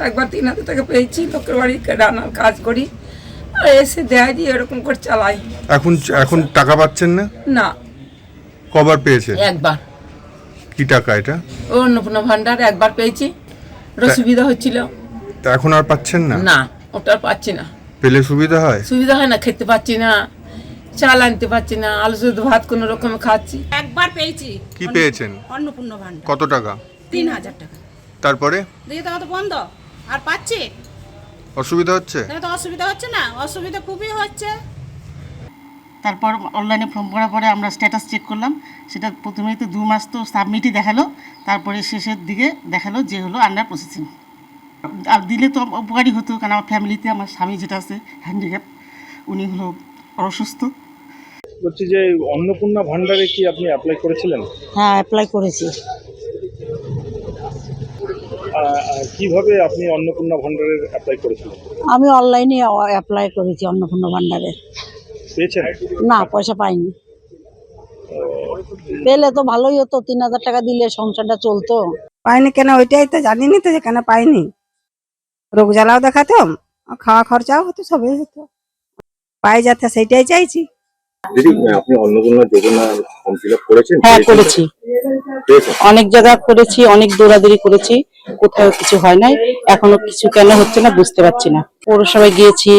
একবার 3,000 টাকা পেয়েছি, লোকের বাড়ি রান্নার কাজ করি, আর এসে দেয় দিয়ে এরকম করে চালাই। এখন এখন টাকা পাচ্ছেন না? না, কবার পেয়েছে? একবার কি টাকা এটা? ও অন্নপূর্ণা ভান্ডার একবার পেয়েছি, ওটা সুবিধা হচ্ছিল। তা এখন আর পাচ্ছেন না? না, ওটা আর পাচ্ছি না। পেলে সুবিধা হয়? সুবিধা হয় না, খেতে পাচ্ছি না, চাল আনতে পারছি না, আলু শুদ্ধ ভাত কোনো রকমে খাচ্ছি। একবার পেয়েছি। কি পেয়েছেন? অন্নপূর্ণা ভান্ডার। কত টাকা? 3,000 টাকা। তারপরে দিয়ে তো বন্ধ আর পাচ্ছি, অসুবিধা হচ্ছে? তাহলে তো অসুবিধা হচ্ছে না, অসুবিধা খুবই হচ্ছে। তারপর অনলাইনে ফর্ম করার পরে আমরা স্ট্যাটাস চেক করলাম, সেটা প্রথমেই তো 2 মাস তো সাবমিটই দেখালো, তারপরে শেষের দিকে দেখালো যে হলো আন্ডার প্রসেসিং। আর দিলে তো উপকারই হতো, কারণ আমার ফ্যামিলিতে আমার স্বামী যেটা আছে হ্যান্ডিক্যাপ, উনি হলো অসুস্থ। বলছি যে অন্নপূর্ণা ভান্ডারে কি আপনি অ্যাপ্লাই করেছিলেন? হ্যাঁ, অ্যাপ্লাই করেছি। কিভাবে আপনি অন্নপূর্ণা ভান্ডারের অ্যাপ্লাই করেছিলেন? আমি অনলাইনে অ্যাপ্লাই করেছি অন্নপূর্ণা ভান্ডারে। পেয়েছেন? না, পয়সা পাইনি। পেলে তো ভালোই হতো, 3,000 টাকা দিলে সংসারটা চলতো। পাইনি কেন ওইটাই তো জানিনি তো যে কেন পাইনি। রোগ জ্বালাও দেখাতাম, খাওয়া খরচাও হতো, সবই হতো। পাই যাতে সেইটাই চাইছি। দিদি, আপনি অন্নপূর্ণা যোজনা ফর্ম ফিল আপ করেছেন? হ্যাঁ, করেছি, অনেক জায়গা করেছি, অনেক দৌড়াদৌড়ি করেছি, কোথাও কিছু হয় নাই। এখনো কিছু কেন হচ্ছে না বুঝতে পারছি না। পৌরসভায় গিয়েছি,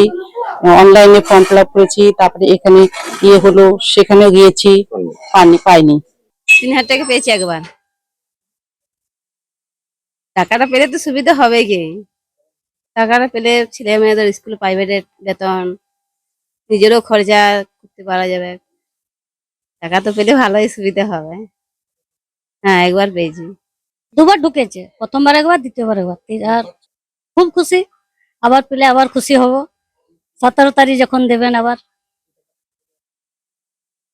অনলাইনে ফর্ম ফিল আপ করেছি, তারপরে এখানে হলো সেখানে গিয়েছি, পাইনি। 3,000 টাকা পেয়েছি একবার। টাকাটা পেলে তো সুবিধা হবে কি, টাকাটা পেলে ছেলে মেয়েদের স্কুল প্রাইভেটের বেতন, নিজেরও খরচা করতে পারা যাবে। টাকা তো পেলে ভালোই সুবিধা হবে। হ্যাঁ, একবার পেয়েছি। 2বার ঢুকেছে, প্রথমবার একবার, দ্বিতীয়বার একবার। আর খুব খুশি, আবার পেলে আবার খুশি হব। 17 তারিখ যখন দেবেন আবার,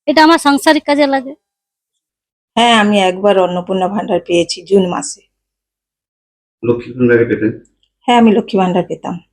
এটা আমার সাংসারিক কাজে লাগে। হ্যাঁ, আমি একবার অন্নপূর্ণা ভান্ডার পেয়েছি জুন মাসে। লক্ষ্মী ভান্ডারে পেতেন? হ্যাঁ, আমি লক্ষ্মী ভান্ডার পেতাম।